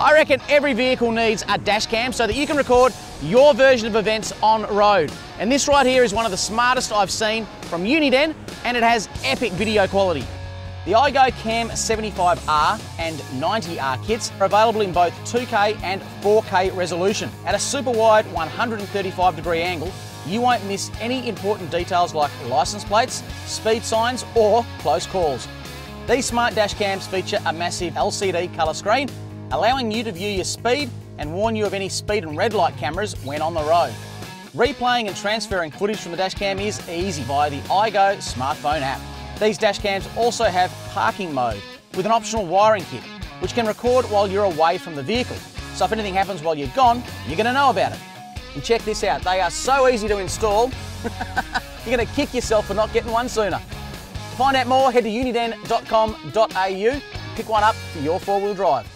I reckon every vehicle needs a dash cam so that you can record your version of events on road. And this right here is one of the smartest I've seen from Uniden, and it has epic video quality. The IGO CAM 75R and 90R kits are available in both 2K and 4K resolution. At a super wide 135-degree angle, you won't miss any important details like license plates, speed signs, or close calls. These smart dash cams feature a massive LCD colour screen, allowing you to view your speed and warn you of any speed and red light cameras when on the road. Replaying and transferring footage from the dash cam is easy via the IGO smartphone app. These dash cams also have parking mode with an optional wiring kit, which can record while you're away from the vehicle. So if anything happens while you're gone, you're going to know about it. And check this out, they are so easy to install, you're going to kick yourself for not getting one sooner. To find out more, head to uniden.com.au, pick one up for your four-wheel drive.